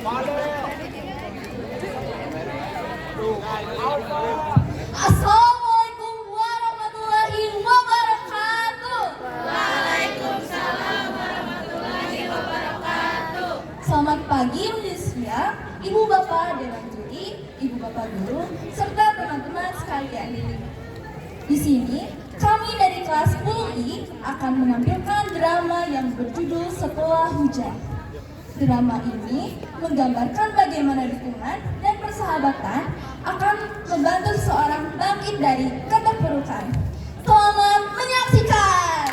Assalamualaikum warahmatullahi wabarakatuh. Waalaikumsalam warahmatullahi wabarakatuh. Selamat pagi, menuju siang, Ibu Bapak Dewan Juri, Ibu Bapak Guru, serta teman-teman sekalian. Di sini, kami dari kelas 10I akan menampilkan drama yang berjudul Setelah Hujan. Drama ini menggambarkan bagaimana dukungan dan persahabatan akan membantu seseorang bangkit dari keterpurukan. Selamat menyaksikan!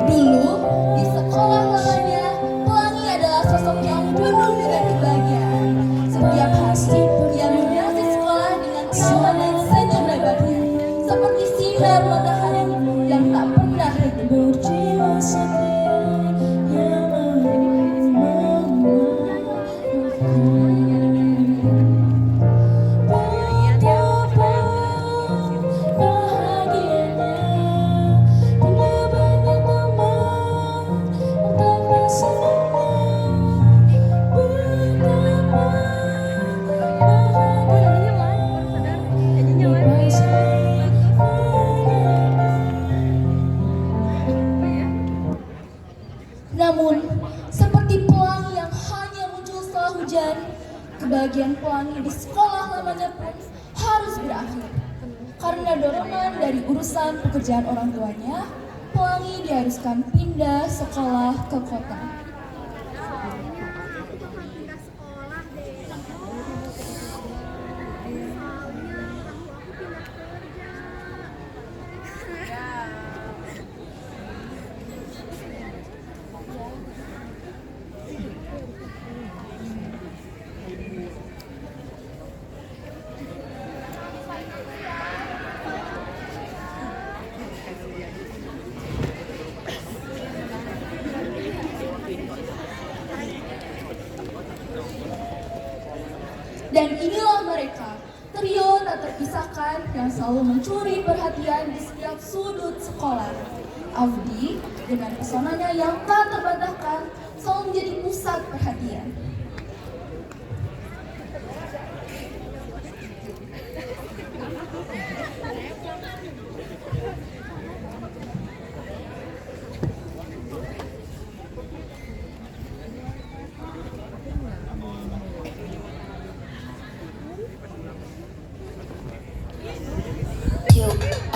Dulu, di sekolah lamanya, Pelangi adalah sosok yang penuh dengan kebahagiaan. Setiap hari, ia menghiasi sekolah dengan tawa dan senyum lebarnya, seperti sinar matahari yang tak pernah redup. Berjiwa satria yang Namun, seperti pelangi yang hanya muncul setelah hujan, kebahagiaan Pelangi di sekolah lamanya pun harus berakhir. Karena dorongan dari urusan pekerjaan orang tuanya, Pelangi diharuskan pindah sekolah ke kota. Dan inilah mereka, trio tak terpisahkan yang selalu mencuri perhatian di setiap sudut sekolah. Audi dengan pesonanya yang tak terbantahkan selalu menjadi pusat perhatian.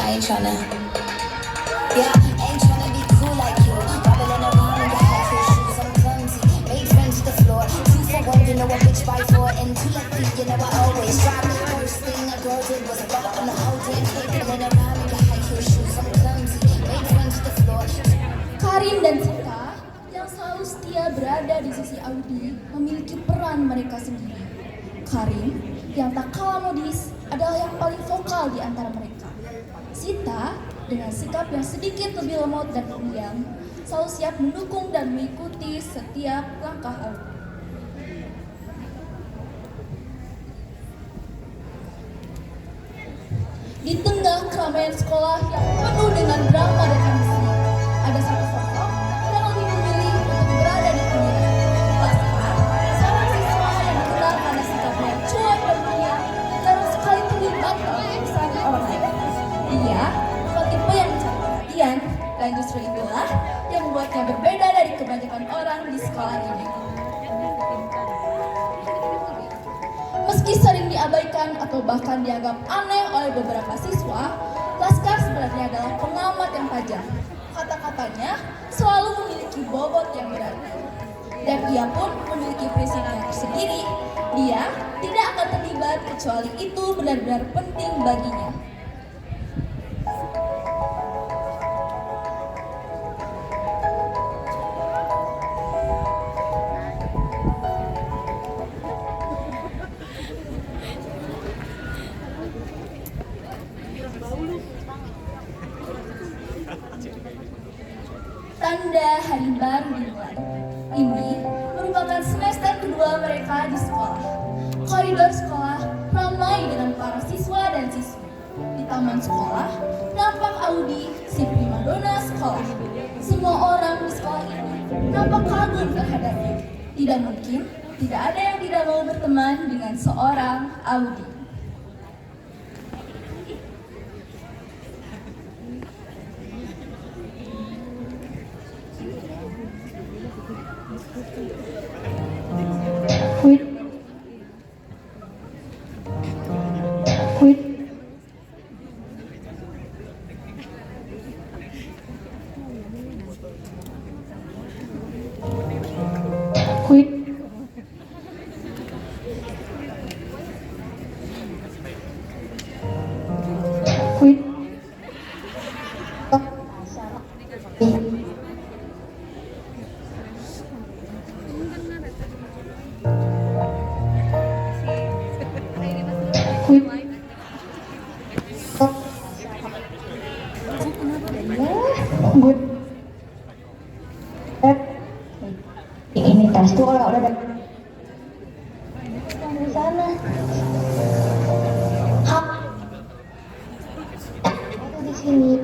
I ain't tryna, yeah, I ain't tryna be cool like you. Wobbling around in your high heel shoes, I'm clumsy. Make friends with the floor. 2 for 1, you know a bitch by 4. And 2 left feet, you know I always drop. First thing a girl did was rock on the whole damn cake. Wobbling around in your high heel shoes, I'm clumsy. Make friends with the floor. Karin dan Sita yang selalu setia berada di sisi Audi memiliki peran mereka sendiri. Karin yang tak kalah modis adalah yang paling vokal di antara mereka. Sita dengan sikap yang sedikit lebih lemot dan pendiam selalu siap mendukung dan mengikuti setiap langkah Audi. Di tengah keramaian sekolah yang penuh dengan drama dan ambisi, ada satu sosok yang lebih memilih untuk berada di pinggiran. Laskar, seorang siswa yang dikenal karena sikapnya yang cuek dan pendiam, jarang sekali terlibat dalam urusan orang lain. Dia bukan tipe yang mencari perhatian, dan justru itulah yang membuatnya berbeda dari kebanyakan orang di sekolah ini. Meski sering diabaikan atau bahkan dianggap aneh oleh beberapa siswa, Laskar saja. Kata-katanya selalu memiliki bobot yang berarti. Dan ia pun memiliki prinsipnya tersendiri. Dia tidak akan terlibat kecuali itu benar-benar penting baginya. Tanda hari baru dimulai. Ini merupakan semester kedua mereka di sekolah. Koridor sekolah ramai dengan para siswa dan siswi. Di taman sekolah, nampak Audi, si primadona sekolah. Semua orang di sekolah ini nampak kagum terhadapnya. Tidak mungkin, tidak ada yang tidak mau berteman dengan seorang Audi. Quit. Quit. Quit. Quit. Quit. Good. Ini tas tuh kalau udah di sana. Hap. Aku di sini.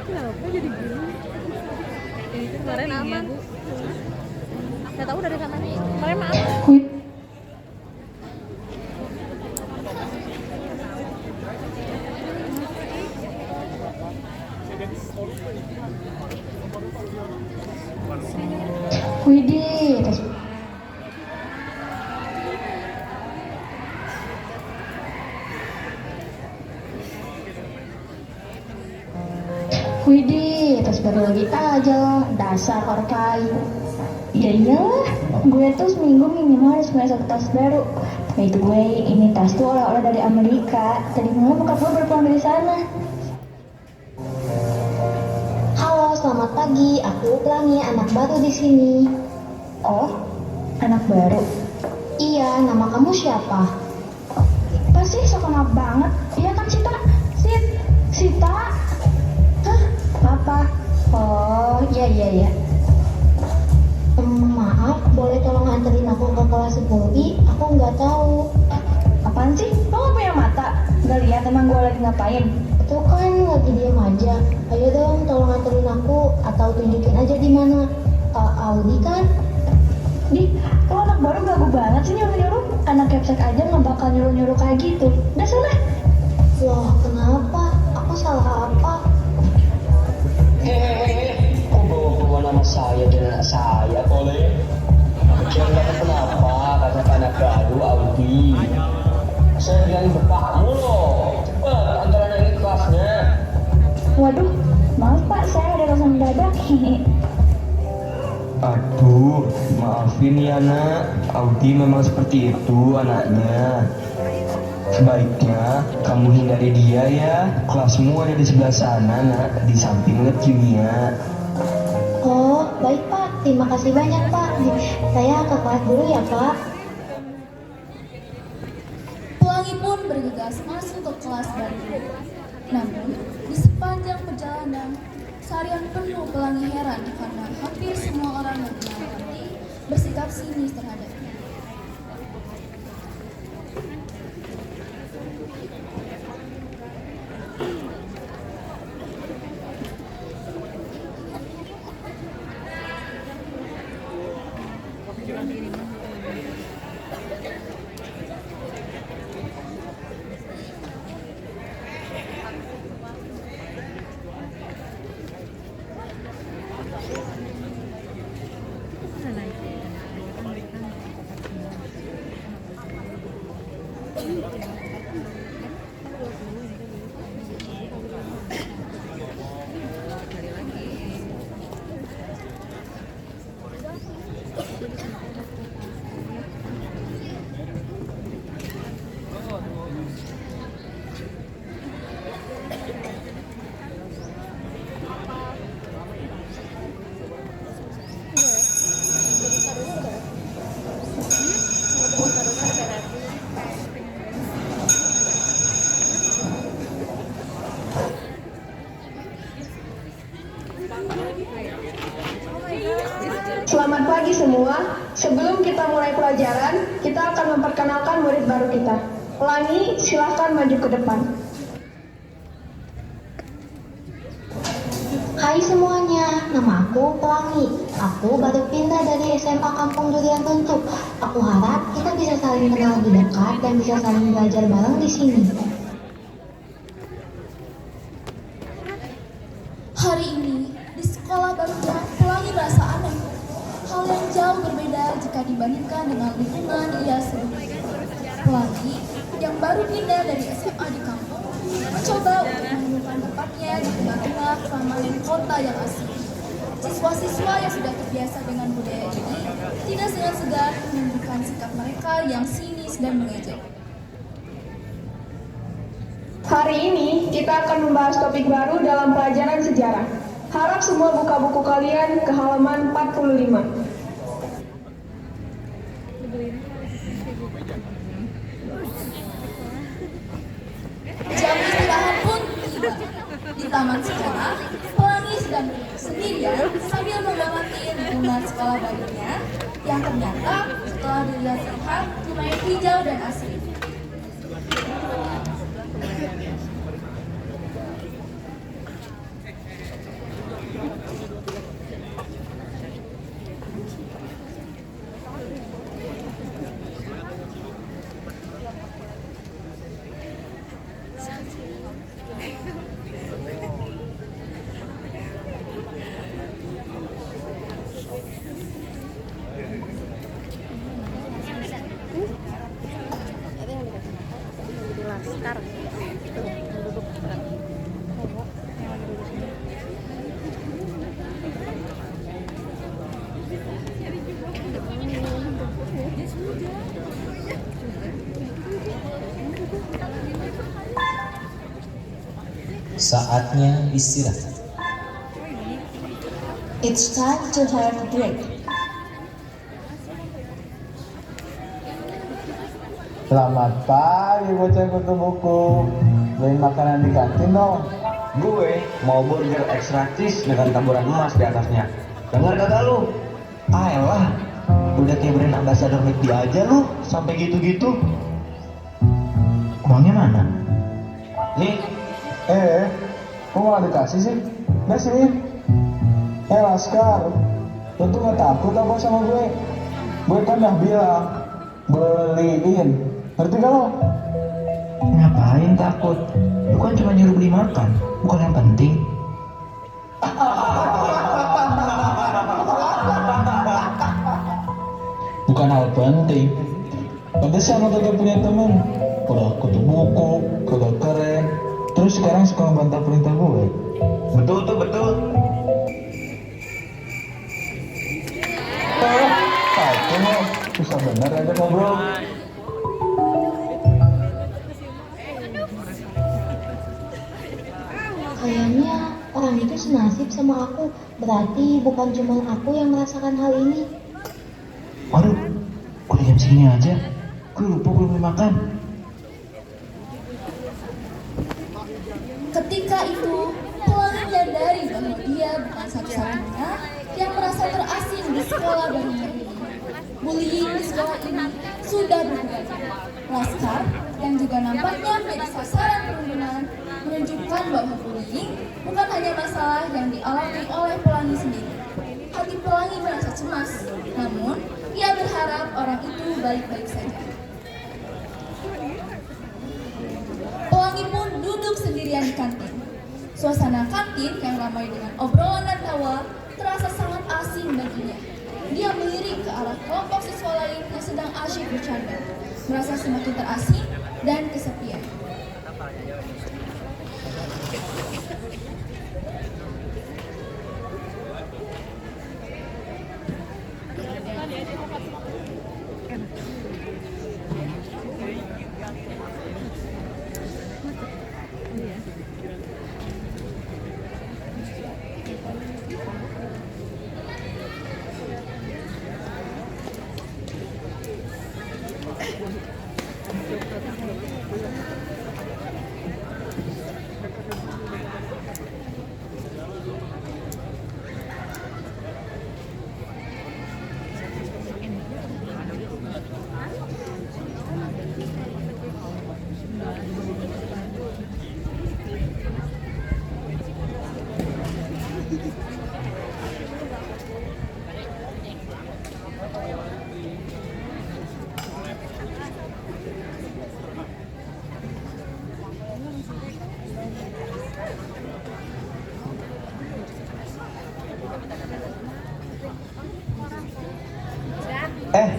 Kenapa jadi gini? Ini tuh kemarin aman. Nggak tahu dari sana nih. Kemarin aman. Quit. Widih. Widih, terus baru lagi aja, dasar orkai. Ya iyalah, gue tuh seminggu minimal harus punya satu tas baru. By the way, ini tas tuh oleh-oleh dari Amerika. Tadi malam bokap gue baru pulang dari sana. Halo, selamat pagi. Aku Pelangi, anak baru di sini. Oh, anak baru. Iya, nama kamu siapa? Pasti so kenal banget. Iya kan Sita? Sita? Hah? Apa? Oh, iya. Maaf, boleh tolong anterin aku ke kelas 10I? Aku nggak tahu. Apaan sih? Lo gak punya mata? Gak lihat emang gue lagi ngapain? Itu kan lagi diem aja. Ayo dong, tolong anterin aku atau tunjukin aja di mana. Audi kan? Di, lo anak baru gagu banget sih nyuruh-nyuruh. Anak capsek aja gak bakal nyuruh-nyuruh kayak gitu. Udah sana. Loh, kenapa? Aku salah apa? Kok bawa-bawa nama saya dan anak saya, boleh? Jangan kata kenapa, kata anak baru, Audi. Saya bilang bapakmu loh. Cepat, antar anak ini kelasnya. Waduh, maaf pak, saya ada urusan mendadak. Aduh, maafin ya nak. Audi memang seperti itu anaknya. Sebaiknya kamu hindari dia ya. Kelasmu ada di sebelah sana nak, di samping lab kimia. Oh, baik Pak. Terima kasih banyak Pak. Saya ke kelas dulu ya Pak. Pelangi pun bergegas masuk ke kelas baru. Namun, di sepanjang perjalanan, Seharian penuh Pelangi heran karena hampir semua orang yang mengerti bersikap sinis terhadapnya. Selamat pagi semua. Sebelum kita mulai pelajaran, kita akan memperkenalkan murid baru kita. Pelangi, silahkan maju ke depan. Hai semuanya, nama aku Pelangi. Aku baru pindah dari SMA Kampung Durian Runtuh. Aku harap kita bisa saling kenal lebih dekat dan bisa saling belajar bareng di sini. Hari ini di sekolah barunya Pelangi merasa aneh. Hal yang jauh berbeda jika dibandingkan dengan lingkungan ia sebelumnya. Pelangi yang baru pindah dari SMA di kampung mencoba untuk menemukan tempatnya di tengah-tengah keramaian kota yang asing. Siswa-siswa yang sudah terbiasa dengan budaya ini tidak segan-segan menunjukkan sikap mereka yang sinis dan mengejek. Hari ini kita akan membahas topik baru dalam pelajaran sejarah. Harap semua buka buku kalian ke halaman 45. Jam istirahat pun tiba. Di taman sekolah, Pelangi sedang duduk sendirian sambil mengamati lingkungan sekolah barunya yang ternyata setelah dilihat-lihat lumayan hijau dan asri. Laskar itu duduk berat. Saatnya istirahat. It's time to have a break. Selamat pagi bocah kutu buku. Beliin makanan di kantin dong. Gue mau burger extra cheese dengan taburan emas di atasnya. Dengar kata lu? Ayolah, udah kayak brand ambassador McD aja lu, sampai gitu-gitu. Uangnya mana? Nih, Kok malah dikasih sih? Nggak sih. Laskar, lu tuh nggak takut apa sama gue? Gue kan udah bilang beliin. Ngerti gak lo? ngapain takut? Lu kan cuma nyuruh beli makan, bukan yang penting. Bukan hal penting. Pantesan lo kagak punya temen. Udah kutu buku, kagak keren. Terus sekarang suka ngebantah perintah gue. Betul tuh, betul. Itu lo susah bener aja ngobrol. Kayaknya orang itu senasib sama aku. Berarti bukan cuma aku yang merasakan hal ini. Waduh, udah jam segini aja. Gue lupa belum beli makan. Ketika itu, Pelangi menyadari bahwa dia satu-satunya yang merasa terasing di sekolah barunya ini. Bullying di sekolah ini sudah berubah. Laskar yang juga nampaknya menjadi sasaran perundungan menunjukkan bahwa bullying bukan hanya masalah yang dialami oleh pelangi sendiri. Hati pelangi merasa cemas, namun ia berharap orang itu baik-baik saja. Pelangi pun duduk sendirian di kantin. Suasana kantin yang ramai dengan obrolan dan tawa terasa sangat asing baginya. Dia melirik ke arah kelompok siswa lain yang sedang asyik bercanda, merasa semakin terasing dan kesepian.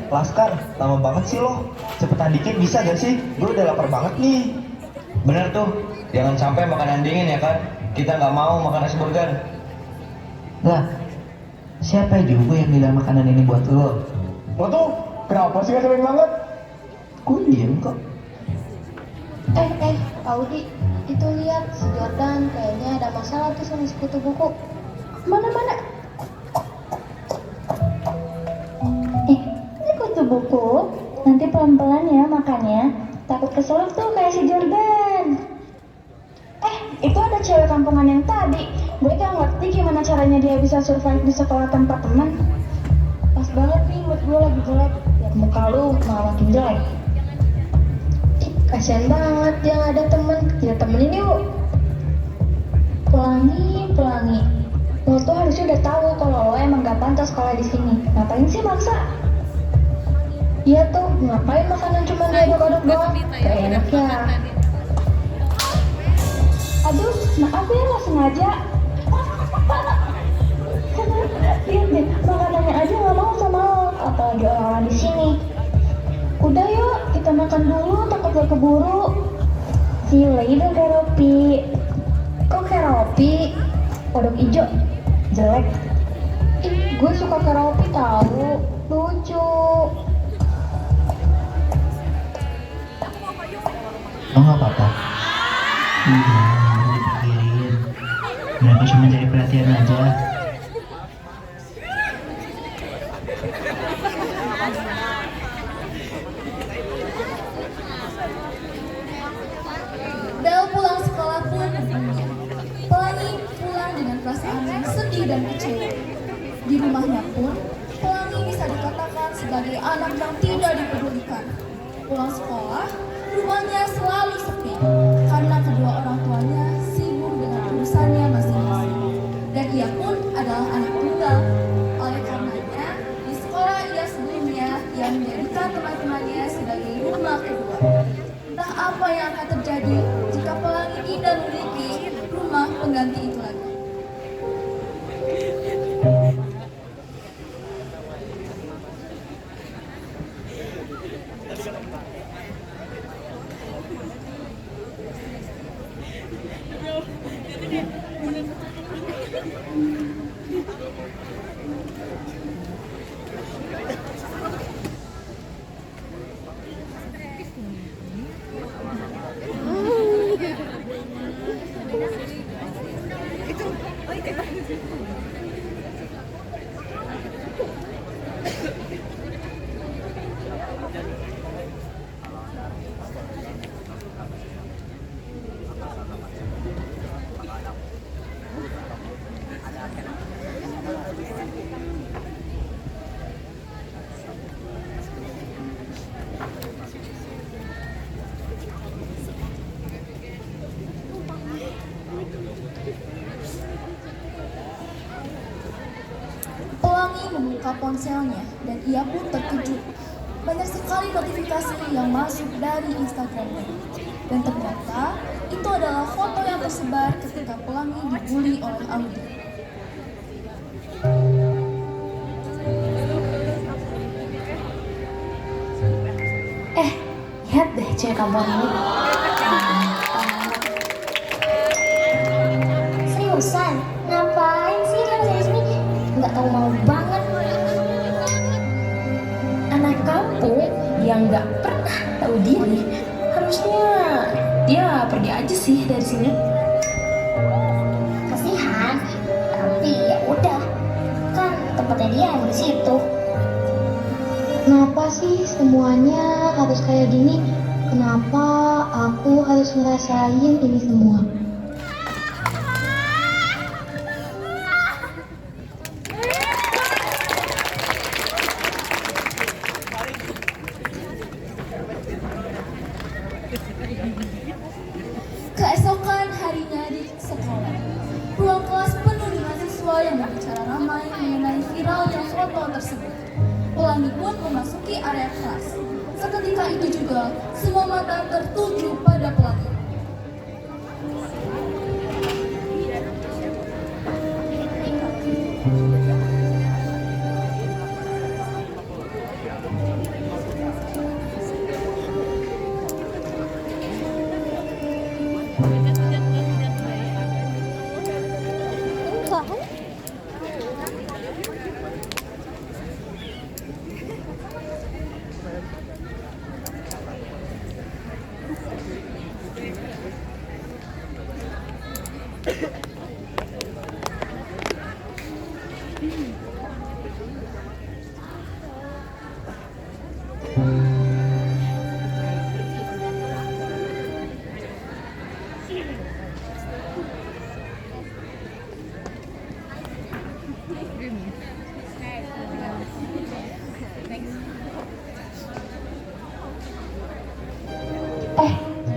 Laskar, lama banget sih lo. Cepetan dikit bisa gak sih? Gue udah lapar banget nih. Bener tuh, jangan sampai makanan dingin ya kan? Kita nggak mau makan nasi burger. Lah, siapa juga yang bilang makanan ini buat lo? Lo tuh kenapa sih gak sering banget? Gue diem kok. Audi, itu lihat si Jordan kayaknya ada masalah tuh sama sekutu buku. Mana? Ini kutu buku. Nanti pelan-pelan ya makannya. Takut keselak tuh kayak si Jordan. Itu ada cewek kampungan yang tadi. Gue gak ngerti gimana caranya dia bisa survive di sekolah tanpa teman. Pas banget nih mood gue lagi jelek. Lihat muka lu malah makin jelek. Kasian banget dia nggak ada temen. Kita temenin yuk. Pelangi. Lo tuh harusnya udah tahu kalau lo emang gak pantas sekolah di sini. Ngapain sih maksa? Iya tuh, ngapain makanan cuma diaduk-aduk doang? Gak enak ya. Aduh, maaf ya nggak sengaja. Lihat deh, makanannya aja nggak mau sama lo, apalagi orang-orang di sini. Udah yuk, kita makan dulu, takut gak keburu. See you later, Keropi. Kok Keropi? Kodok ijo, jelek. Gue suka Keropi tahu, lucu. Lo nggak apa-apa? Udah, dipikirin. Mereka cuma cari perhatian aja. Bel pulang sekolah pun Pelangi pulang dengan perasaan yang sedih dan kecewa. Di rumahnya pun Pelangi bisa dikatakan sebagai anak yang tidak dipedulikan. Pulang sekolah, rumahnya selalu sepi karena kedua orang tuanya sibuk dengan urusannya masing-masing. Dan ia pun adalah anak tunggal. Oleh karenanya, di sekolah ia sebelumnya ia menjadikan teman-temannya sebagai rumah kedua. Entah apa yang akan terjadi jika Pelangi tidak memiliki rumah pengganti itu lagi. Pelangi membuka ponselnya dan ia pun terkejut. Banyak sekali notifikasi yang masuk dari Instagramnya. Dan ternyata itu adalah foto yang tersebar ketika Pelangi dibully oleh Audi. Lihat deh cewek kampung ini. Seriusan, ngapain sih dia masih di sini? Nggak tahu mau banget. Anak kampung yang nggak pernah tahu diri, harusnya dia pergi aja sih dari sini. Kasihan, tapi ya udah, kan tempatnya dia yang di situ. Kenapa sih semuanya harus kayak gini? Kenapa aku harus ngerasain ini semua? Keesokan harinya di sekolah, ruang kelas penuh dengan siswa yang berbicara ramai mengenai viralnya foto tersebut. Pelangi pun memasuki area kelas. Seketika itu juga, semua mata tertuju pada Pelangi.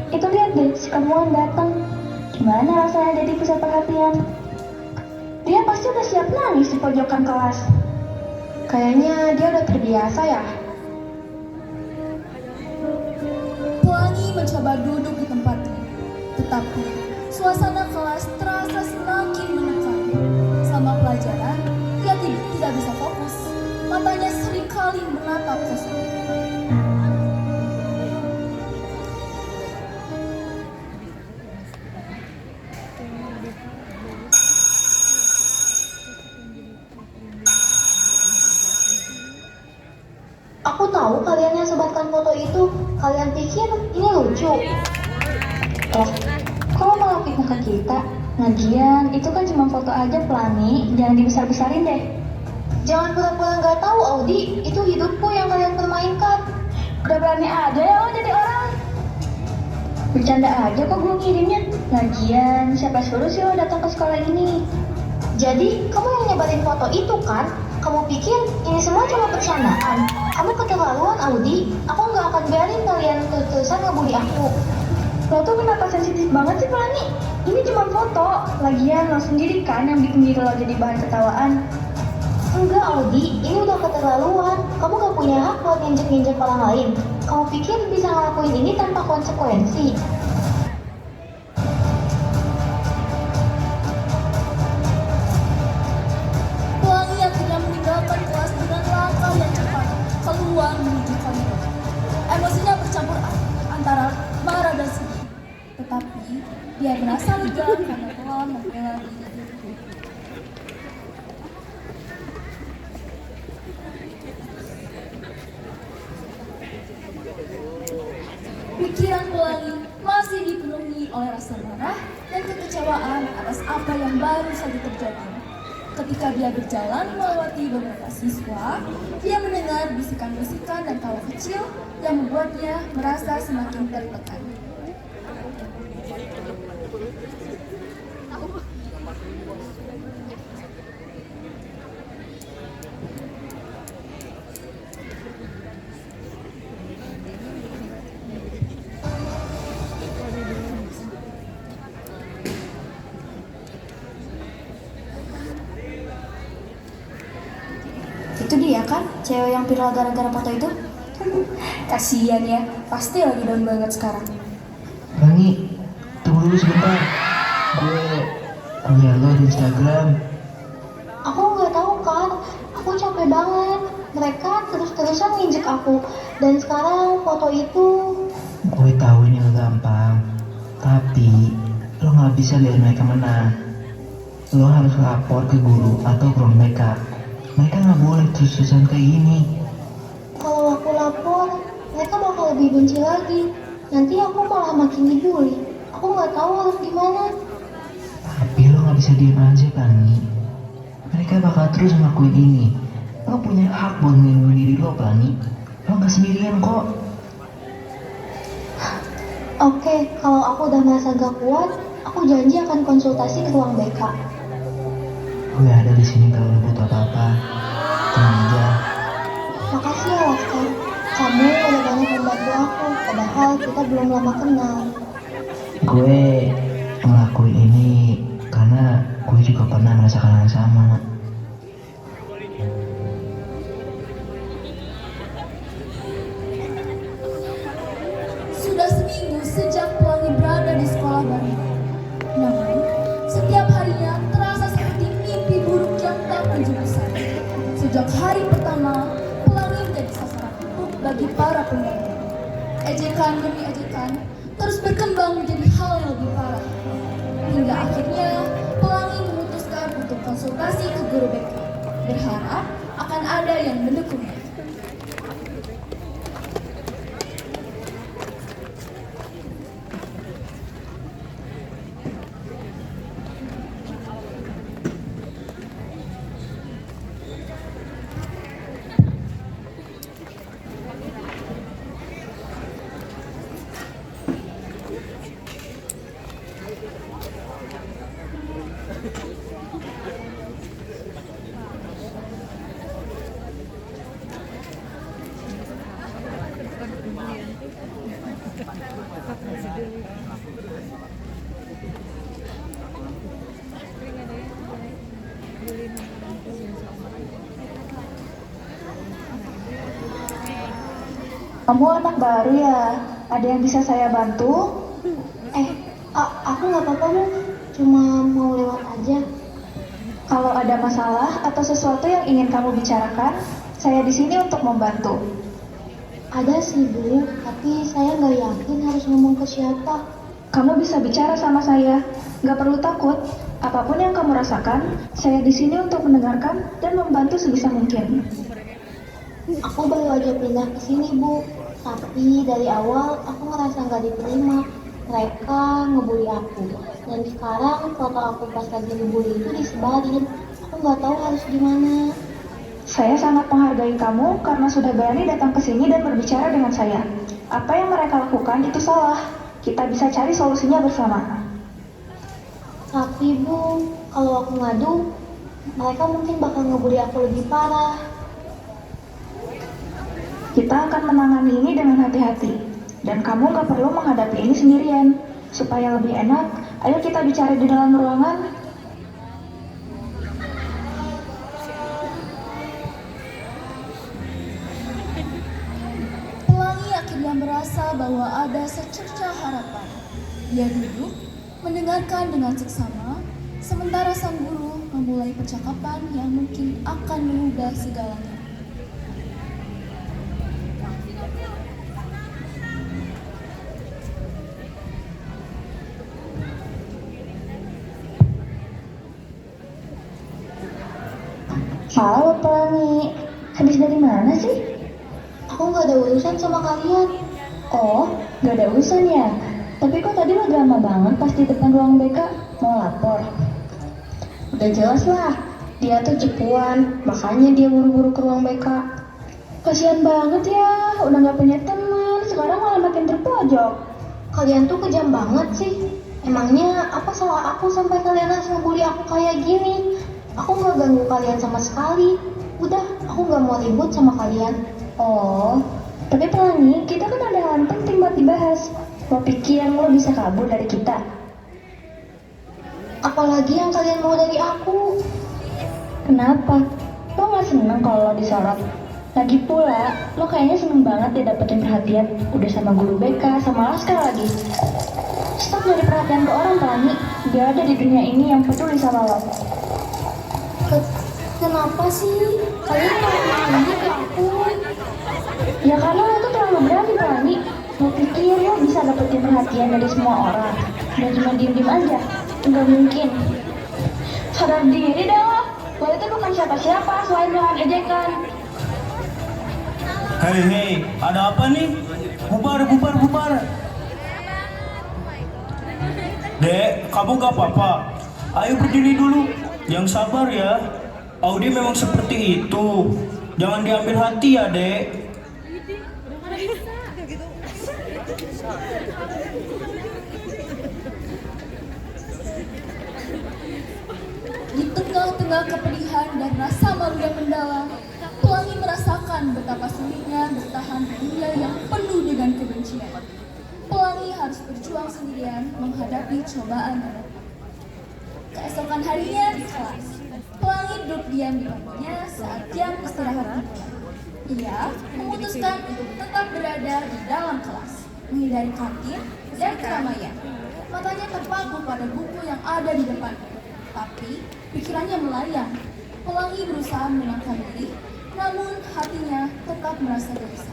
Itu lihat deh, si Kamuan datang. Gimana rasanya jadi pusat perhatian? Dia pasti udah siap nangis di pojokan kelas. Kayaknya dia udah terbiasa ya. Pelangi mencoba duduk di tempatnya, tetapi suasana kelas terasa semakin menekan. Selama pelajaran, ia tidak bisa fokus. Matanya seringkali menatap kosong. Aku tahu kalian yang sebarkan foto itu. Kalian pikir ini lucu? Kok malah fitnah ke kita? Lagian, itu kan cuma foto aja Pelangi, jangan dibesar-besarin deh. Jangan pura-pura nggak tahu, Audi. Itu hidupku yang kalian permainkan. Udah berani aja ya lo jadi orang. Bercanda aja kok gue ngirimnya. Lagian, siapa suruh sih lo datang ke sekolah ini? Jadi, kamu yang nyebarin foto itu kan? Kamu pikir ini semua cuma bercandaan? Kamu keterlaluan, Audi. Aku nggak akan biarin kalian terus-terusan ngebully aku. Lo tuh kenapa sensitif banget sih Pelangi? Ini cuma foto. Lagian lo sendiri kan yang bikin diri lo jadi bahan ketawaan. Enggak, Audi. Ini udah keterlaluan. Kamu gak punya hak buat nginjek-nginjek orang lain. Kamu pikir bisa ngelakuin ini tanpa konsekuensi? Pelangi akhirnya meninggalkan kelas dengan langkah yang cepat keluar menuju koridor. Emosinya bercampur antara marah dan sedih. Tetapi dia merasa lega karena telah membela diri. Pikiran Pelangi masih dipenuhi oleh rasa marah dan kekecewaan atas apa yang baru saja terjadi. Ketika dia berjalan melewati beberapa siswa, dia mendengar bisikan-bisikan dan tawa kecil yang membuatnya merasa semakin tertekan. Itu dia kan, cewek yang viral gara-gara foto itu? Kasian ya, pasti lagi down banget sekarang. Rangi, tunggu dulu sebentar. Gue lihat lo di Instagram. Aku nggak tahu kan, aku capek banget. Mereka terus-terusan nginjek aku. Dan sekarang foto itu... Gue tahu ini gak gampang, tapi lo gak bisa lihat mereka menang. Lo harus lapor ke guru atau ke ruang BK. Mereka gak boleh terus-terusan kayak gini. Kalau aku lapor, mereka bakal lebih benci lagi. Nanti aku malah makin dibully. Aku nggak tahu harus gimana. Tapi lo gak bisa diem aja kan nih. Mereka bakal terus ngelakuin ini. Lo punya hak buat melindungi diri lo, Plani. Lo gak sendirian kok. Oke, kalau aku udah merasa gak kuat, aku janji akan konsultasi ke ruang BK. Gue ada di sini kalau lo butuh apa-apa. Tenang aja. Makasih ya, Laskar. Kamu udah banyak membantu aku, padahal kita belum lama kenal. Gue ngelakuin ini karena gue juga pernah merasakan hal yang sama. Sudah seminggu sejak Pelangi berada di sekolah baru. Namun, setiap harinya terasa seperti mimpi buruk yang tak kunjung usai. Sejak hari pertama, Pelangi menjadi sasaran empuk bagi para pengganggu. Ejekan demi ejekan terus berkembang menjadi hal yang lebih parah. Hingga akhirnya, Pelangi memutuskan untuk konsultasi ke guru BK, berharap akan ada yang mendukungnya. Kamu anak baru ya? Ada yang bisa saya bantu? Aku nggak apa-apa, Bu. Cuma mau lewat aja. Kalau ada masalah atau sesuatu yang ingin kamu bicarakan, saya di sini untuk membantu. Ada sih, Bu, tapi saya nggak yakin harus ngomong ke siapa. Kamu bisa bicara sama saya, nggak perlu takut. Apapun yang kamu rasakan, saya di sini untuk mendengarkan dan membantu sebisa mungkin. Aku baru aja pindah ke sini, Bu. Tapi dari awal aku ngerasa nggak diterima. Mereka ngebully aku. Dan sekarang foto aku pas lagi ngebully itu disebarin. Aku nggak tahu harus gimana. Saya sangat menghargai kamu karena sudah berani datang ke sini dan berbicara dengan saya. Apa yang mereka lakukan itu salah. Kita bisa cari solusinya bersama. Tapi, Bu, kalau aku ngadu, mereka mungkin bakal ngebully aku lebih parah. Kita akan menangani ini dengan hati-hati. Dan kamu gak perlu menghadapi ini sendirian. Supaya lebih enak, ayo kita bicara di dalam ruangan. Pelangi akhirnya merasa bahwa ada secercah harapan. Dia duduk, mendengarkan dengan seksama, sementara sang guru memulai percakapan yang mungkin akan mengubah segalanya. Halo Pelangi, habis dari mana sih? Aku nggak ada urusan sama kalian. Oh, gak ada urusan ya? Tapi kok tadi lo drama banget pas di depan ruang BK mau lapor? Udah jelas lah, dia tuh cepuan, makanya dia buru-buru ke ruang BK. Kasian banget ya, udah gak punya teman, sekarang malah makin terpojok. Kalian tuh kejam banget sih. Emangnya apa salah aku sampai kalian harus ngebully aku kayak gini? Aku nggak ganggu kalian sama sekali. Udah, aku nggak mau ribut sama kalian. Oh, tapi Pelangi, kita kan ada hal yang penting buat dibahas. Lo pikir lo bisa kabur dari kita? Apalagi yang kalian mau dari aku? Kenapa? lo gak seneng kalau lo disorot? Lagi pula, lo kayaknya seneng banget deh dapetin perhatian. Udah sama guru BK, sama Laskar lagi. Stop nyari perhatian ke orang, Pelangi. Gak ada di dunia ini yang peduli sama lo. Kenapa sih? Kalian malah ini ke aku? Ya karena lo tuh terlalu berani, Pelangi. Lo pikir lo bisa dapetin perhatian dari semua orang dan cuma diem-diem aja? Nggak mungkin. Sadar diri deh lo. Lo itu bukan siapa-siapa selain bahan ejekan. Hei, ada apa nih? Bubar. Dek, kamu gak apa-apa? Ayo berdiri dulu. Yang sabar ya. Audi memang seperti itu. Jangan diambil hati ya, Dek. Di tengah-tengah kepedihan dan rasa malu yang mendalam, Pelangi merasakan betapa sulitnya bertahan di dunia yang penuh dengan kebencian. Pelangi harus berjuang sendirian menghadapi cobaan yang datang. Keesokan harinya di kelas, Pelangi duduk diam di bangkunya saat jam istirahat dimulai. Ia memutuskan untuk tetap berada di dalam kelas, menghindari kantin dan keramaian. Matanya terpaku pada buku yang ada di depannya, tapi pikirannya melayang. Pelangi berusaha menenangkan diri, namun hatinya tetap merasa gelisah.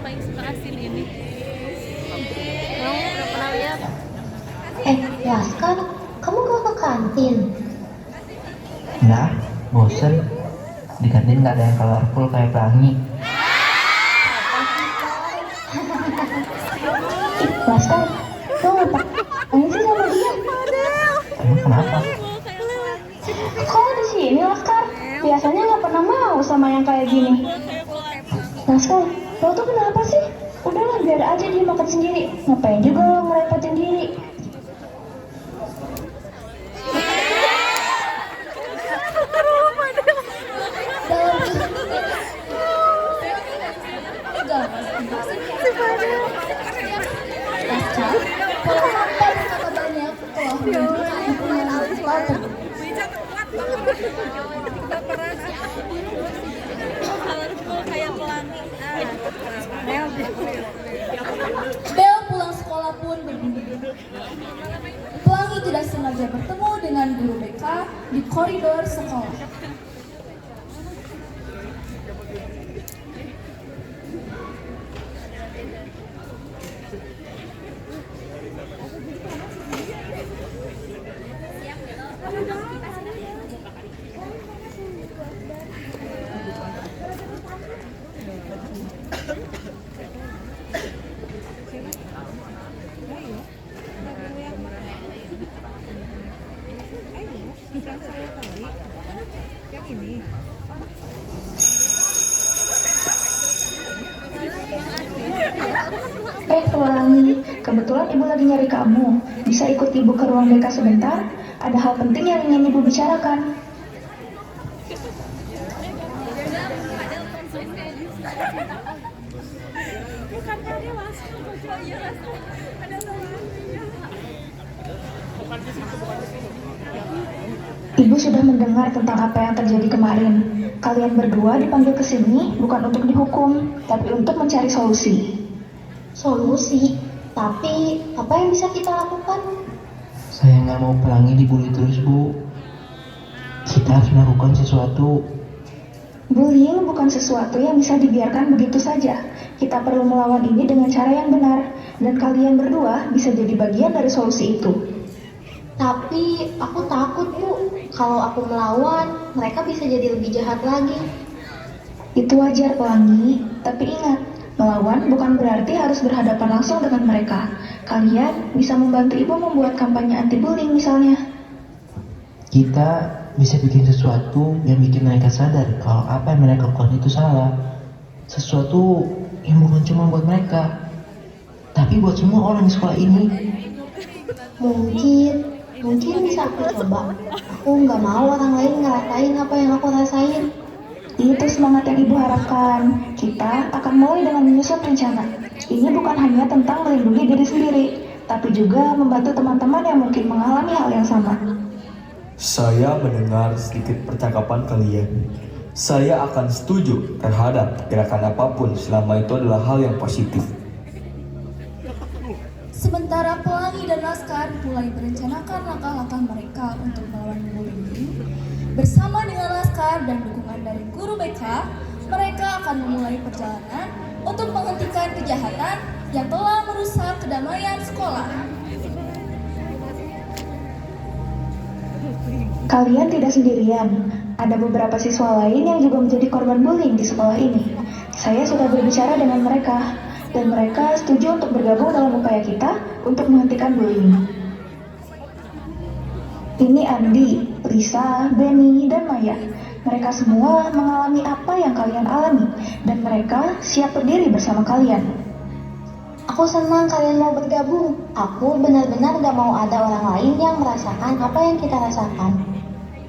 Paling suka asin ini. Kamu udah pernah lihat? Laskar, kamu gak ke kantin? Nah, bosen. Di kantin gak ada yang colorful kayak Pelangi. Laskar, lo ngapain sih sama dia? Emang kenapa? Kok di sini, Laskar? Biasanya nggak pernah mau sama yang kayak gini. Laskar, lo tuh kenapa sih? Udahlah, biar aja dia makan sendiri. Ngapain juga lo ngerepotin diri? Dalam keheningan, Tegal Pasca, Pelangi berkata banyak telah menunjukkan dukungan ritual tersebut. Kayak Pelangi. Bel pulang sekolah pun berbunyi. Pelangi tidak sengaja bertemu dengan guru BK di koridor sekolah. Pelangi, kebetulan ibu lagi nyari kamu. Bisa ikut ibu ke ruang BK sebentar? Ada hal penting yang ingin ibu bicarakan. Ibu sudah mendengar tentang apa yang terjadi kemarin. Kalian berdua dipanggil ke sini bukan untuk dihukum, tapi untuk mencari solusi. Solusi? Tapi apa yang bisa kita lakukan? Saya nggak mau Pelangi dibully terus, Bu. Kita harus melakukan sesuatu. Bullying bukan sesuatu yang bisa dibiarkan begitu saja. Kita perlu melawan ini dengan cara yang benar, dan kalian berdua bisa jadi bagian dari solusi itu. Tapi aku takut, Bu. Kalau aku melawan, mereka bisa jadi lebih jahat lagi. Itu wajar, Pelangi. Tapi ingat, melawan bukan berarti harus berhadapan langsung dengan mereka. Kalian bisa membantu ibu membuat kampanye anti-bullying misalnya. Kita bisa bikin sesuatu yang bikin mereka sadar kalau apa yang mereka lakukan itu salah. Sesuatu yang bukan cuma buat mereka, tapi buat semua orang di sekolah ini. Mungkin bisa aku coba. Aku nggak mau orang lain ngerasain apa yang aku rasain. Itu semangat yang Ibu harapkan. Kita akan mulai dengan menyusun rencana. Ini bukan hanya tentang melindungi diri sendiri, tapi juga membantu teman-teman yang mungkin mengalami hal yang sama. Saya mendengar sedikit percakapan kalian. Saya akan setuju terhadap gerakan apapun selama itu adalah hal yang positif. Sementara pelangi dan laskar mulai merencanakan langkah-langkah mereka untuk melawan bullying, bersama dengan laskar dan dukungan dari guru BK, mereka akan memulai perjalanan untuk menghentikan kejahatan yang telah merusak kedamaian sekolah. Kalian tidak sendirian. Ada beberapa siswa lain yang juga menjadi korban bullying di sekolah ini. Saya sudah berbicara dengan mereka, dan mereka setuju untuk bergabung dalam upaya kita untuk menghentikan bullying. Ini Andi, Lisa, Benny, dan Maya. Mereka semua mengalami apa yang kalian alami, dan mereka siap berdiri bersama kalian. Aku senang kalian mau bergabung. Aku benar-benar gak mau ada orang lain yang merasakan apa yang kita rasakan.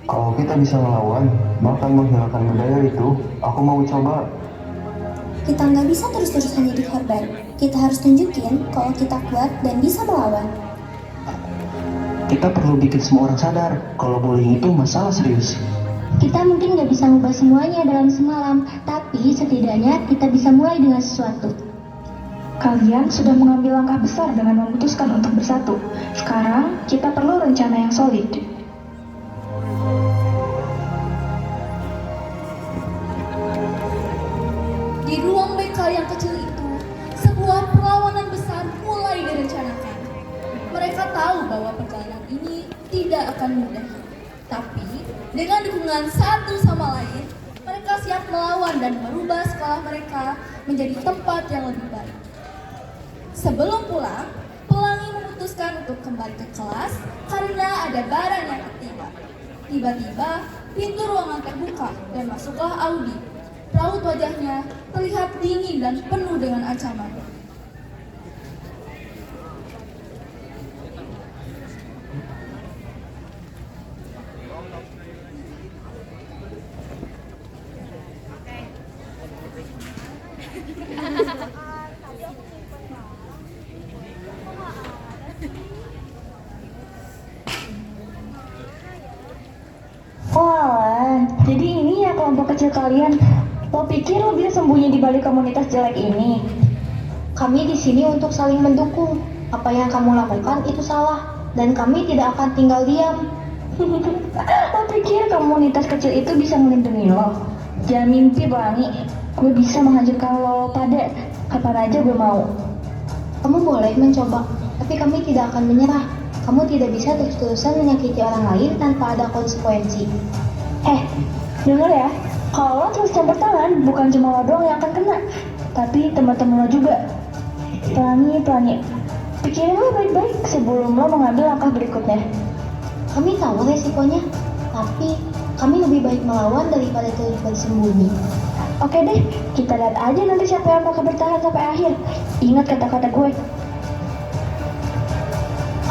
Kalau kita bisa melawan, bahkan menghilangkan budaya itu, aku mau coba. Kita nggak bisa terus-terusan jadi korban. Kita harus tunjukin kalau kita kuat dan bisa melawan. Kita perlu bikin semua orang sadar kalau bullying itu masalah serius. Kita mungkin nggak bisa mengubah semuanya dalam semalam, tapi setidaknya kita bisa mulai dengan sesuatu. Kalian sudah mengambil langkah besar dengan memutuskan untuk bersatu. Sekarang, kita perlu rencana yang solid. Di ruang BK yang kecil itu, sebuah perlawanan besar mulai direncanakan. Mereka tahu bahwa perjalanan ini tidak akan mudah. Tapi, dengan dukungan satu sama lain, mereka siap melawan dan merubah sekolah mereka menjadi tempat yang lebih baik. Sebelum pulang, pelangi memutuskan untuk kembali ke kelas karena ada barang yang tertiba. Tiba-tiba, pintu ruangan terbuka dan masuklah Audi. Raut wajahnya terlihat dingin dan penuh dengan ancaman. Wah, jadi ini ya kelompok kecil kalian. Lo pikir lo bisa sembunyi di balik komunitas jelek ini? Kami di sini untuk saling mendukung. Apa yang kamu lakukan itu salah, dan kami tidak akan tinggal diam. Lo pikir komunitas kecil itu bisa melindungi lo? Jangan mimpi, Pelangi. Gue bisa menghancurkan lo pada kapan aja gue mau. Kamu boleh mencoba, tapi kami tidak akan menyerah. Kamu tidak bisa terus-terusan menyakiti orang lain tanpa ada konsekuensi. Dengar ya, kalau lo terus campur tangan, bukan cuma lo doang yang akan kena, tapi teman-teman lo juga. Pelangi, pikirin lo baik-baik sebelum lo mengambil langkah berikutnya. Kami tahu resikonya, tapi kami lebih baik melawan daripada terus bersembunyi. Oke deh, kita lihat aja nanti siapa yang bakal bertahan sampai akhir. Ingat kata-kata gue.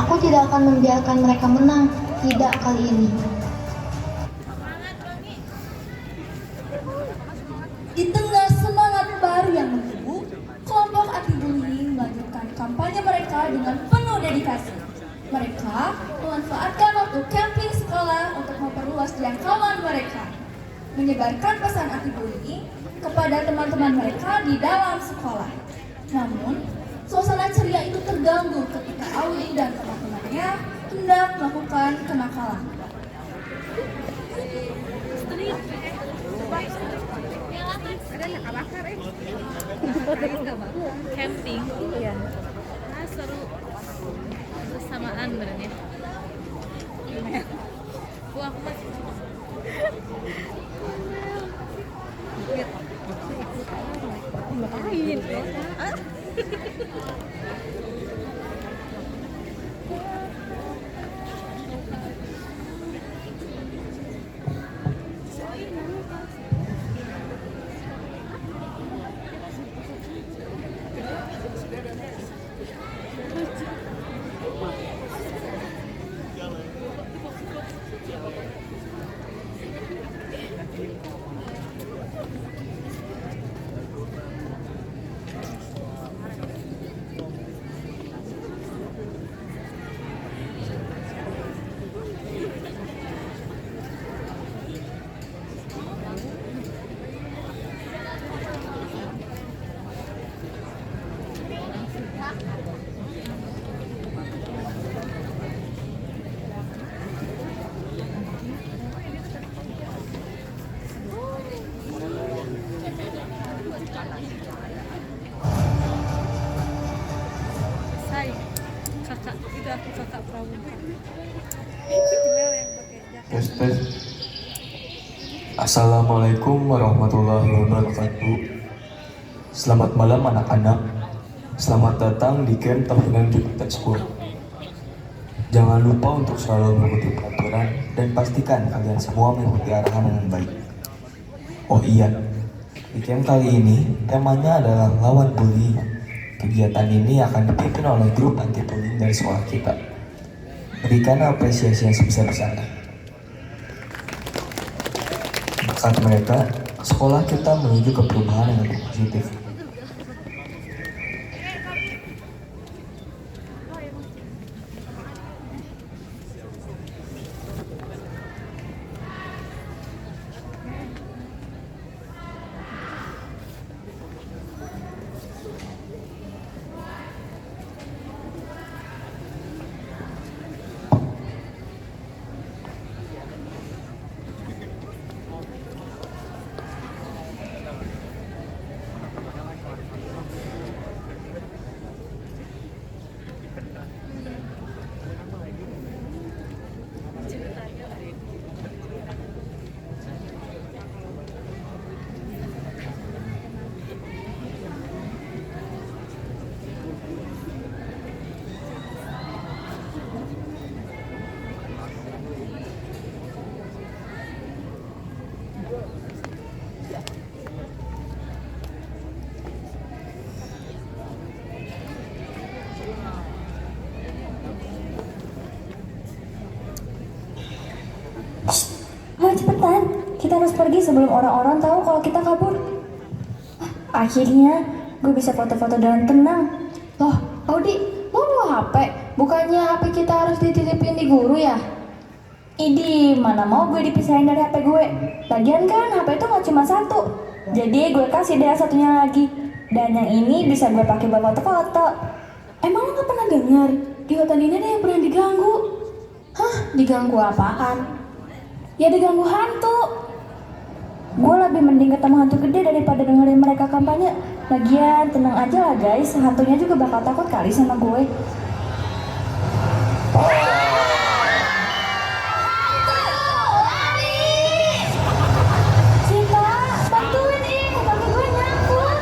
Aku tidak akan membiarkan mereka menang, tidak kali ini. Di tengah semangat baru yang menumbuh, kelompok anti-bullying melanjutkan kampanye mereka dengan penuh dedikasi. Mereka memanfaatkan waktu camping sekolah untuk memperluas jangkauan mereka, menyebarkan pesan anti-bullying kepada teman-teman mereka di dalam sekolah. Namun, suasana ceria itu terganggu ketika Audi dan teman-temannya hendak melakukan kenakalan. Camping, iya. Seru. Bersamaan benernya. Wah, aku masih. Ngapain? kakak itu aku kakak pramuka. Tes tes. Assalamualaikum warahmatullahi wabarakatuh. Selamat malam anak-anak. Selamat datang di camp tahunan Jupiter School. Jangan lupa untuk selalu mengikuti peraturan dan pastikan kalian semua mengikuti arahan dengan baik. Oh iya, di camp kali ini temanya adalah lawan bullying. Kegiatan ini akan dipimpin oleh grup anti bullying dari sekolah kita. Berikan apresiasi yang sebesar-besarnya. Berkat mereka, sekolah kita menuju ke perubahan yang lebih positif. Mau cepetan, kita harus pergi sebelum orang-orang tahu kalau kita kabur. Akhirnya, gue bisa foto-foto dengan tenang. Loh, Audi, mau bawa HP? Bukannya HP kita harus dititipin di guru ya? Idi, mana mau gue dipisahin dari HP gue. Lagian kan HP itu gak cuma satu. Jadi gue kasih deh satunya lagi. Dan yang ini bisa gue pakai buat foto-foto. Emang lo gak pernah dengar di hutan ini ada yang pernah diganggu? Hah, diganggu apaan? Ya diganggu hantu. Gue lebih mending ketemu hantu gede daripada dengerin mereka kampanye. Lagian tenang aja lah guys, hantunya juga bakal takut kali sama gue. Sita, bantuin kaki gue nyangkut.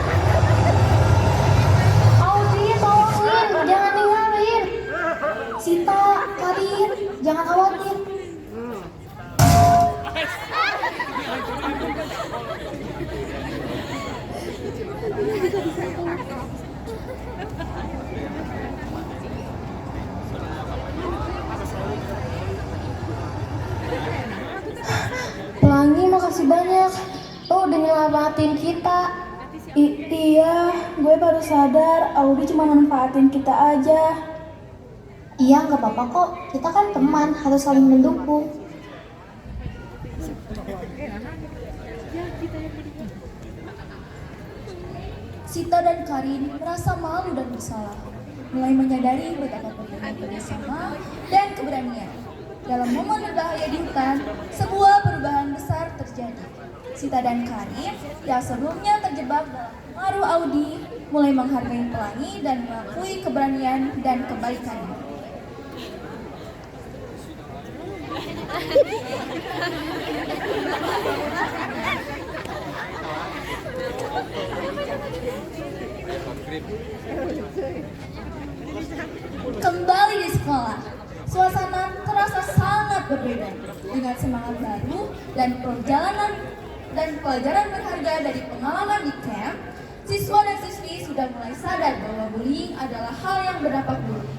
Audi, tolongin, jangan ninggalin. Sita, Karin, jangan khawatir. Pelangi, makasih banyak. Lo udah nyelamatin kita. Iya, gue baru sadar Audi cuma manfaatin kita aja. Iya, nggak apa-apa kok. Kita kan teman, harus saling mendukung. Sita dan Karin merasa malu dan bersalah, mulai menyadari betapa pentingnya kerjasama dan keberanian. Dalam momen berbahaya di hutan, sebuah perubahan besar terjadi. Sita dan Karin yang sebelumnya terjebak dalam pengaruh Audi mulai menghargai Pelangi dan mengakui keberanian dan kebaikannya. Kembali di sekolah, suasana terasa sangat berbeda dengan semangat baru dan pelajaran berharga dari pengalaman di camp. Siswa dan siswi sudah mulai sadar bahwa bullying adalah hal yang berdampak buruk.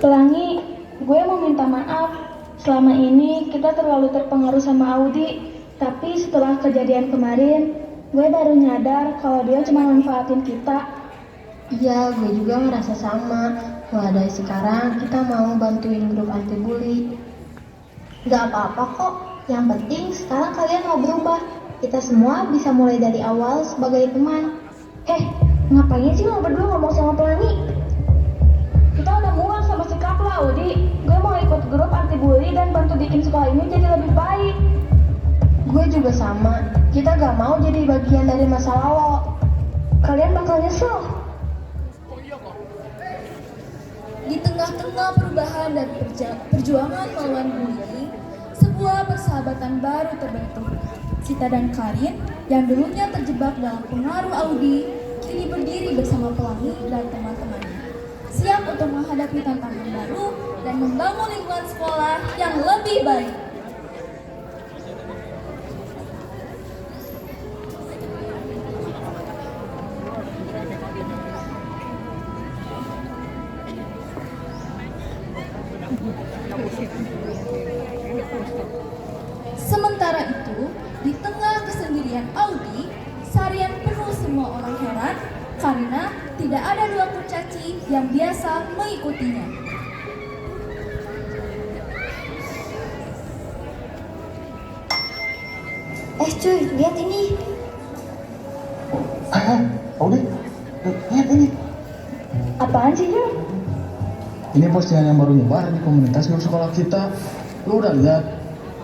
Pelangi, gue mau minta maaf. Selama ini kita terlalu terpengaruh sama Audi. Tapi setelah kejadian kemarin, gue baru nyadar kalau dia cuma manfaatin kita. Iya, gue juga ngerasa sama. Mulai dari sekarang kita mau bantuin grup anti bully. Gak apa-apa kok. Yang penting sekarang kalian mau berubah. Kita semua bisa mulai dari awal sebagai teman. Ngapain sih lo berdua ngomong sama Pelangi? Kita udah muak sama sikap lo, Audi. Gue mau ikut grup anti bully dan bantu bikin sekolah ini jadi lebih baik. Gue juga sama. Kita gak mau jadi bagian dari masalah lo. Kalian bakal nyesel. Di tengah-tengah perubahan dan perjuangan melawan bullying, sebuah persahabatan baru terbentuk. Sita dan Karin yang dulunya terjebak dalam pengaruh Audi, kini berdiri bersama Pelangi dan teman-temannya, siap untuk menghadapi tantangan baru dan membangun lingkungan sekolah yang lebih baik. Sementara itu, di tengah kesendirian Audi, Sarian penuh semua orang heran karena tidak ada dua kurcaci yang biasa mengikutinya. Cuy, lihat ini. Audi, lihat ini. Apaan sih, Jul? Ini postingan yang baru nyebar di komunitas grup sekolah kita. Lu udah lihat?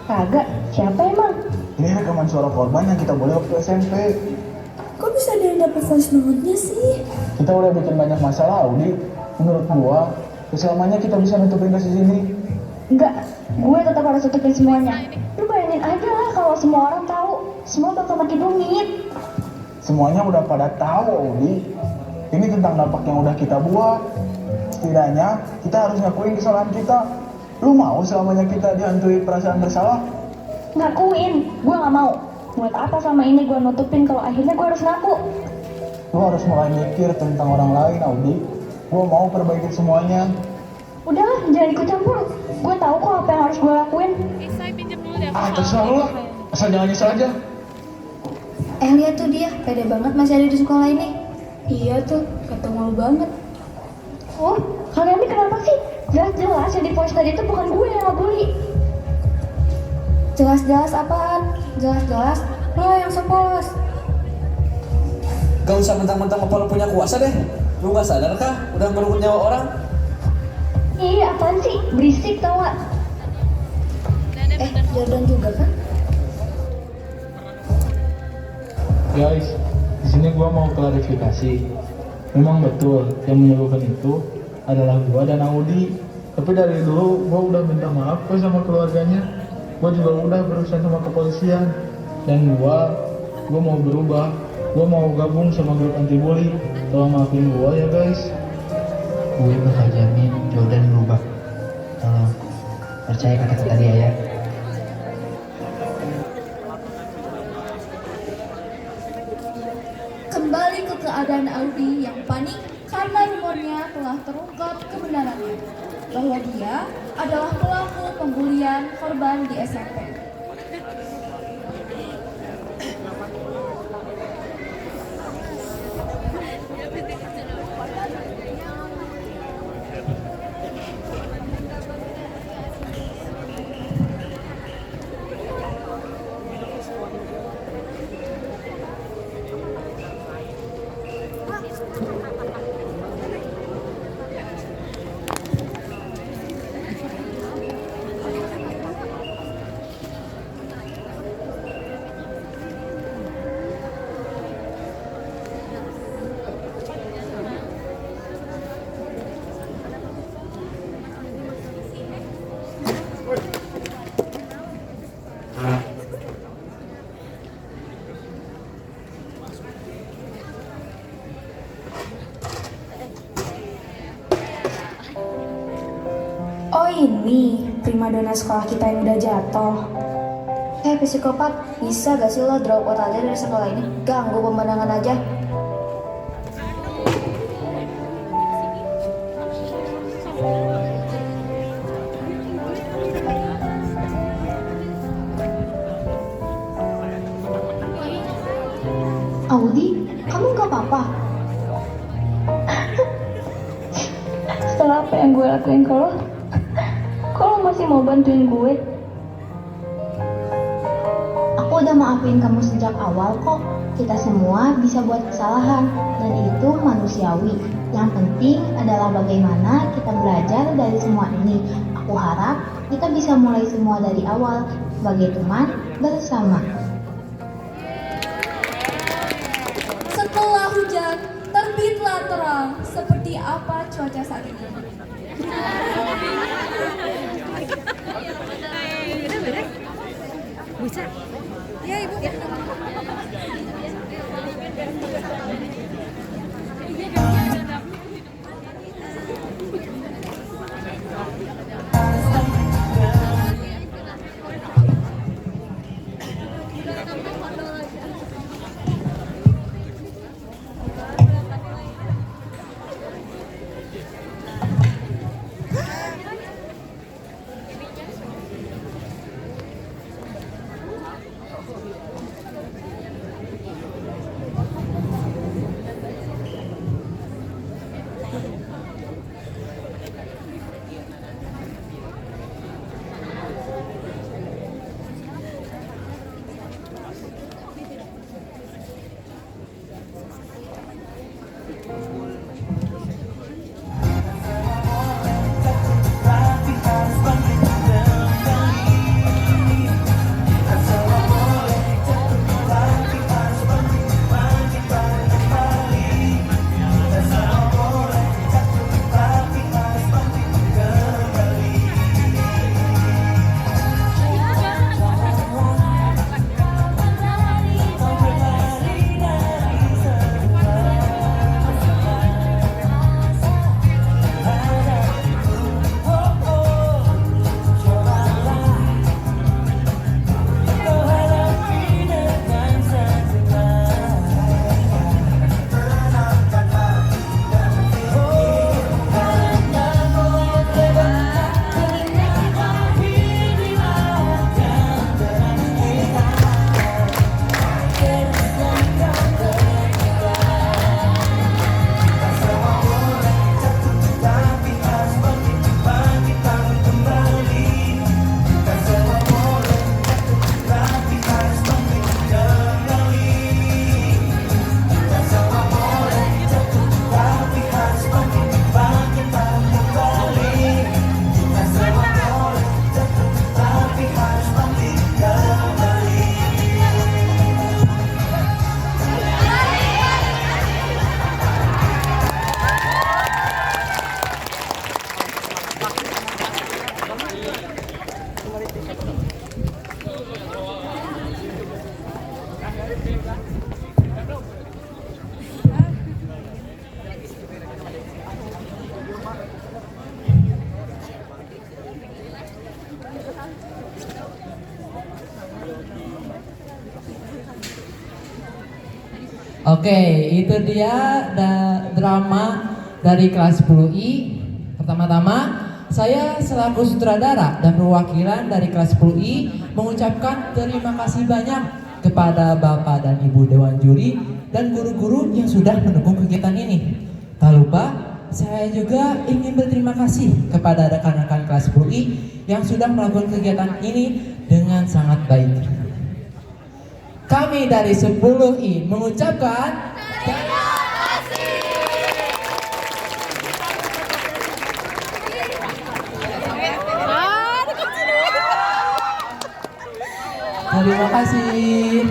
Kagak, siapa emang? Ini rekaman suara korban yang kita boleh waktu SMP. Kok bisa ada yang dapat voice note-nya sih? Kita udah bikin banyak masalah, Audi. Menurut gua, selamanya kita bisa nutupin kasus ini. Enggak, gue tetap harus tutupin semuanya. Lu bayangin aja lah kalau semua orang tahu, semua bakal makin rumit. Semuanya udah pada tahu, Audi. Ini tentang dampak yang udah kita buat. Setidaknya kita harus ngakuin kesalahan kita. Lu mau selamanya kita dihantui perasaan bersalah? Ngakuin, gue gak mau. Buat apa sama ini gue nutupin kalau akhirnya gue harus ngaku? Lu harus mulai mikir tentang orang lain, Audi. Gue mau perbaiki semuanya. Udahlah, jangan ikut campur. Gue tahu kok apa yang harus gue lakuin. Terserah lu lah. Asal jangan nyesel aja. Lihat tuh dia, pede banget masih ada di sekolah ini. Iya tuh, kata malu banget. Oh, kalian ini kenapa sih? Jelas-jelas yang di voice tadi itu bukan gue yang ngebully. Jelas-jelas apaan? Jelas-jelas lo yang sepolos. Gak usah mentang-mentang apa lo punya kuasa deh. Lu gak sadar kah? Udah ngerubut nyawa orang. Iya, apaan sih? Berisik tau gak? Jordan juga kan? Guys, di sini gua mau klarifikasi. Memang betul yang menyebabkan itu adalah gua dan Audi. Tapi dari dulu gua udah minta maaf kok sama keluarganya. Gua juga udah berurusan sama kepolisian. Dan gua mau berubah. Gua mau gabung sama grup anti bully. Tolong maafin gua ya guys. Gue bakal jamin Jordan berubah. Tolong percaya kata-kata dia ya. Kembali ke keadaan Audi yang panik karena rumornya telah terungkap kebenarannya bahwa dia adalah pelaku pembulian korban di SMP. Oh ini, primadona sekolah kita yang udah jatuh. Psikopat, bisa gak sih lo drop out aja dari sekolah ini? Ganggu pemandangan aja. Audi, kamu gak apa-apa? Setelah apa yang gue lakuin ke lo, kok lo masih mau bantuin gue? Aku udah maafin kamu sejak awal kok. Kita semua bisa buat kesalahan, dan itu manusiawi. Yang penting adalah bagaimana kita belajar dari semua ini. Aku harap kita bisa mulai semua dari awal, sebagai teman bersama. Setelah hujan, terbitlah terang. Seperti apa cuaca saat ini? Bisa. Ya ibu. Ya. Oke, itu dia drama dari kelas 10I. Pertama-tama, saya selaku sutradara dan perwakilan dari kelas 10I mengucapkan terima kasih banyak kepada Bapak dan Ibu Dewan Juri dan guru-guru yang sudah mendukung kegiatan ini. Tak lupa, saya juga ingin berterima kasih kepada rekan-rekan kelas 10I yang sudah melakukan kegiatan ini dengan sangat baik. Kami dari 10I mengucapkan terima kasih. Terima kasih.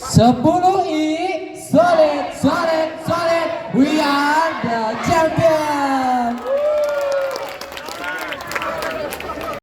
Sepuluh I solid, solid, solid. We are the champion.